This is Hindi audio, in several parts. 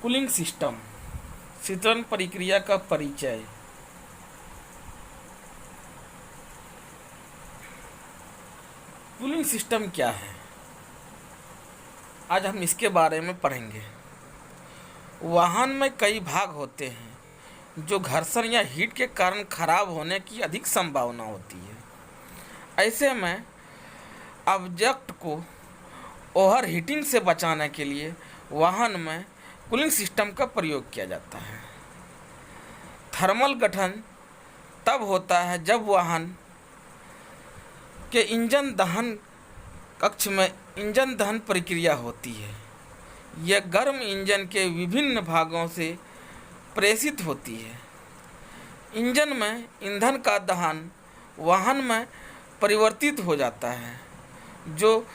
कूलिंग सिस्टम शीतलन प्रक्रिया का परिचय। कूलिंग सिस्टम क्या है, आज हम इसके बारे में पढ़ेंगे। वाहन में कई भाग होते हैं जो घर्षण या हीट के कारण खराब होने की अधिक संभावना होती है। ऐसे में ऑब्जेक्ट को ओवर हीटिंग से बचाने के लिए वाहन में कूलिंग सिस्टम का प्रयोग किया जाता है। थर्मल गठन तब होता है जब वाहन के इंजन दहन कक्ष में इंजन दहन प्रक्रिया होती है। यह गर्म इंजन के विभिन्न भागों से प्रेषित होती है। इंजन में ईंधन का दहन वाहन में परिवर्तित हो जाता है, जो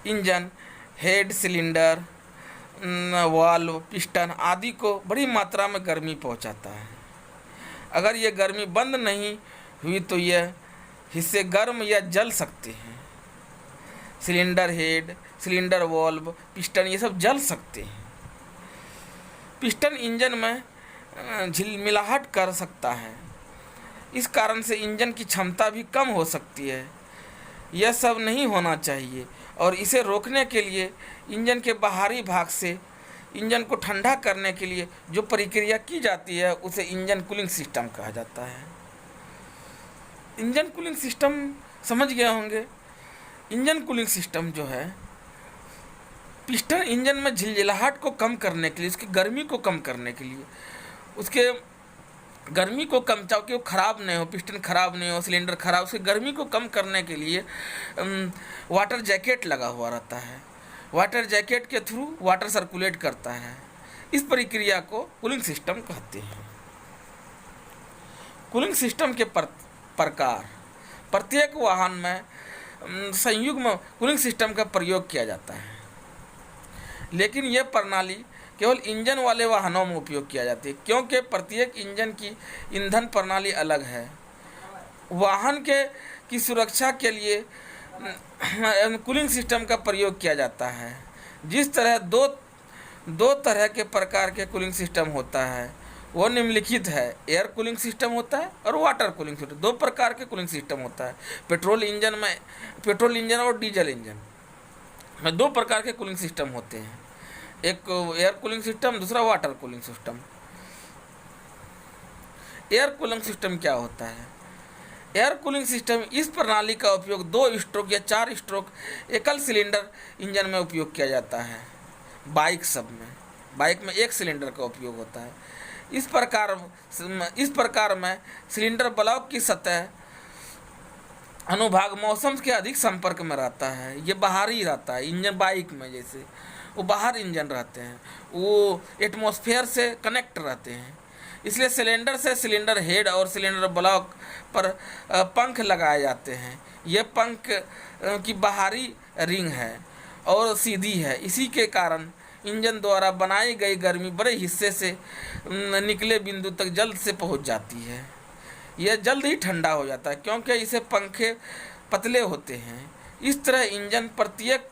engine head, cylinder, valve, piston आदि को बड़ी मात्रा में गर्मी पहुंचाता है। अगर यह गर्मी बंद नहीं हुई तो यह हिस्से गर्म या जल सकते हैं। Cylinder head, cylinder valve, piston ये सब जल सकते हैं। पिस्टन इंजन में झिलमिलाहट कर सकता है, इस कारण से इंजन की क्षमता भी कम हो सकती है। यह सब नहीं होना चाहिए और इसे रोकने के लिए इंजन के बाहरी भाग से इंजन को ठंडा करने के लिए जो प्रक्रिया की जाती है उसे इंजन कूलिंग सिस्टम कहा जाता है। इंजन कूलिंग सिस्टम समझ गए होंगे। इंजन कूलिंग सिस्टम जो है, पिस्टन इंजन में झिलझिलाहट को कम करने के लिए, उसकी गर्मी को कम करने के लिए, उसके गर्मी को कम, चाहे कि वो ख़राब नहीं हो, पिस्टन ख़राब नहीं हो, सिलेंडर ख़राब, उसकी गर्मी को कम करने के लिए वाटर जैकेट लगा हुआ रहता है। वाटर जैकेट के थ्रू वाटर सर्कुलेट करता है। इस प्रक्रिया को कूलिंग सिस्टम कहते हैं। कूलिंग सिस्टम के प्रकार। प्रत्येक वाहन में संयुग्म कूलिंग सिस्टम का प्रयोग किया जाता है, लेकिन यह प्रणाली केवल इंजन वाले वाहनों में उपयोग किया जाती है, क्योंकि प्रत्येक इंजन की ईंधन प्रणाली अलग है। वाहन की सुरक्षा के लिए कूलिंग सिस्टम का प्रयोग किया जाता है। जिस तरह दो तरह के प्रकार के कूलिंग सिस्टम होता है वो निम्नलिखित है। एयर कूलिंग सिस्टम होता है और वाटर कूलिंग सिस्टम। दो प्रकार के कूलिंग सिस्टम होता है। पेट्रोल इंजन और डीजल इंजन में दो प्रकार के कूलिंग सिस्टम होते हैं, एक एयर कूलिंग सिस्टम, दूसरा water cooling system. Air cooling system क्या होता है? एयर कूलिंग सिस्टम इस प्रणाली का उपयोग 2 स्ट्रोक या 4 स्ट्रोक एकल सिलेंडर इंजन में उपयोग किया जाता है। बाइक में एक सिलेंडर का उपयोग होता है। इस प्रकार में सिलेंडर ब्लॉक की सतह अनुभाग मौसम के अधिक संपर्क में रहता है। ये बाहरी रहता है। इंजन बाइक में जैसे वो बाहर इंजन रहते हैं, वो एटमॉस्फेयर से कनेक्ट रहते हैं। इसलिए सिलेंडर से सिलेंडर हेड और सिलेंडर ब्लॉक पर पंख लगाए जाते हैं। यह पंख की बाहरी रिंग है और सीधी है। इसी के कारण इंजन द्वारा बनाई गई गर्मी बड़े हिस्से से निकले बिंदु तक जल्द से पहुंच जाती है। यह जल्द ही ठंडा हो जाता है क्योंकि इसे पंखे पतले होते हैं। इस तरह इंजन प्रत्येक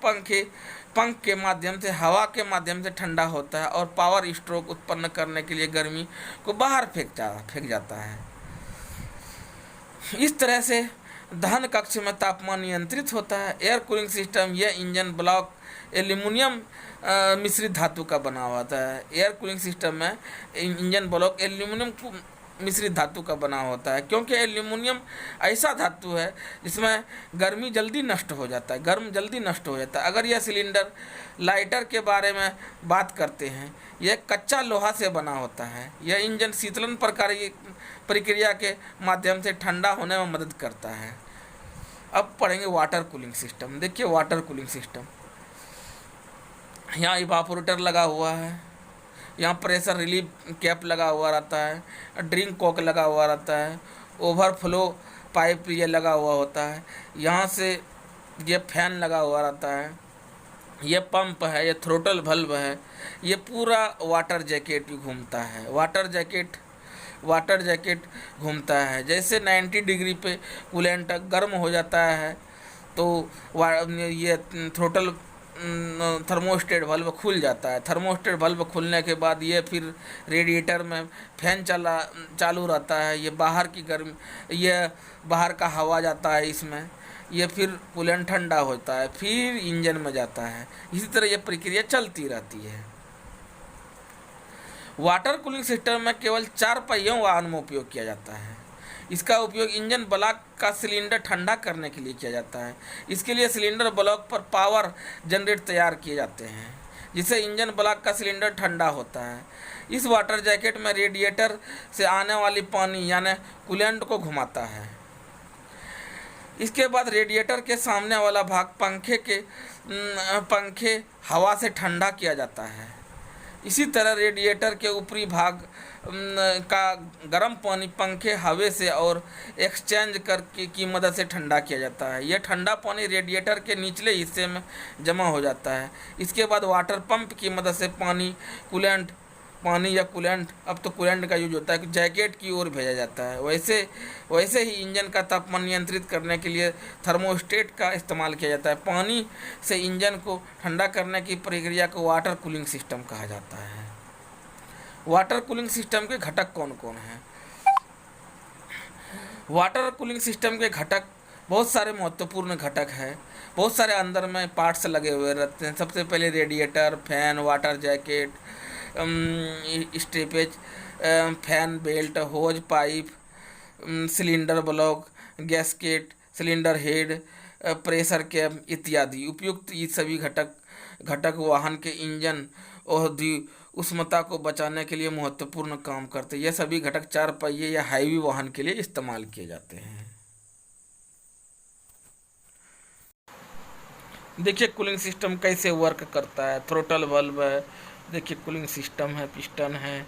पंख के माध्यम से, हवा के माध्यम से ठंडा होता है और पावर स्ट्रोक उत्पन्न करने के लिए गर्मी को बाहर फेंक जाता है। इस तरह से दहन कक्ष में तापमान नियंत्रित होता है। एयर कूलिंग सिस्टम यह इंजन ब्लॉक एल्यूमिनियम मिश्रित धातु का बना हुआ होता है। एयर कूलिंग सिस्टम में इंजन ब्लॉक एल्यूमिनियम मिश्रित धातु का बना होता है, क्योंकि एल्यूमिनियम ऐसा धातु है जिसमें गर्मी जल्दी नष्ट हो जाता है, गर्म जल्दी नष्ट हो जाता है। अगर यह सिलेंडर लाइटर के बारे में बात करते हैं, यह कच्चा लोहा से बना होता है। यह इंजन शीतलन प्रक्रिया के माध्यम से ठंडा होने में मदद करता है। अब पढ़ेंगे वाटर कूलिंग सिस्टम। देखिए वाटर कूलिंग सिस्टम, यहाँ इवापोरेटर लगा हुआ है, यहाँ प्रेशर रिलीफ कैप लगा हुआ रहता है, ड्रिंक कॉक लगा हुआ रहता है, ओवरफ्लो पाइप ये लगा हुआ होता है, यहाँ से ये फैन लगा हुआ रहता है, ये पंप है, ये थ्रोटल वल्व है, ये पूरा वाटर जैकेट घूमता है। वाटर जैकेट घूमता है। जैसे 90 डिग्री पे कूलेंट गर्म हो जाता है तो ये थ्रोटल थर्मोस्टेट वाल्व खुल जाता है। थर्मोस्टेट वाल्व खुलने के बाद ये फिर रेडिएटर में फैन चालू रहता है। ये बाहर का हवा जाता है इसमें, ये फिर कूलेंट ठंडा होता है, फिर इंजन में जाता है। इसी तरह ये प्रक्रिया चलती रहती है। वाटर कूलिंग सिस्टम में केवल 4 पहियों वाहन में उपयोग किया जाता है। इसका उपयोग इंजन ब्लॉक का सिलेंडर ठंडा करने के लिए किया जाता है। इसके लिए सिलेंडर ब्लॉक पर पावर जनरेटर तैयार किए जाते हैं, जिससे इंजन ब्लॉक का सिलेंडर ठंडा होता है। इस वाटर जैकेट में रेडिएटर से आने वाली पानी यानी कूलेंट को घुमाता है। इसके बाद रेडिएटर के सामने वाला भाग पंखे हवा से ठंडा किया जाता है। इसी तरह रेडिएटर के ऊपरी भाग का गर्म पानी पंखे हवा से और एक्सचेंज करके की मदद से ठंडा किया जाता है। यह ठंडा पानी रेडिएटर के निचले हिस्से में जमा हो जाता है। इसके बाद वाटर पंप की मदद से पानी या कूलेंट, अब तो कूलेंट का यूज होता है, जैकेट की ओर भेजा जाता है। वैसे ही इंजन का तापमान नियंत्रित करने के लिए थर्मोस्टेट का इस्तेमाल किया जाता है। पानी से इंजन को ठंडा करने की प्रक्रिया को वाटर कूलिंग सिस्टम कहा जाता है। वाटर कूलिंग सिस्टम के घटक कौन कौन हैं? वाटर कूलिंग सिस्टम के घटक बहुत सारे महत्वपूर्ण घटक हैं। बहुत सारे अंदर में पार्ट्स लगे हुए रहते हैं। सबसे पहले रेडिएटर, फैन, वाटर जैकेट, स्टेपेज, fan belt, hose pipe, cylinder block, gasket, cylinder head, pressure cap इत्यादि। उपयुक्त ये सभी घटक वाहन के इंजन और उष्णता को बचाने के लिए महत्वपूर्ण काम करते हैं। यह सभी घटक 4 पहिए या हैवी वाहन के लिए इस्तेमाल किए जाते हैं। देखिए कूलिंग सिस्टम कैसे वर्क करता है। थ्रोटल वाल्व है, देखिए कूलिंग सिस्टम है, पिस्टन है,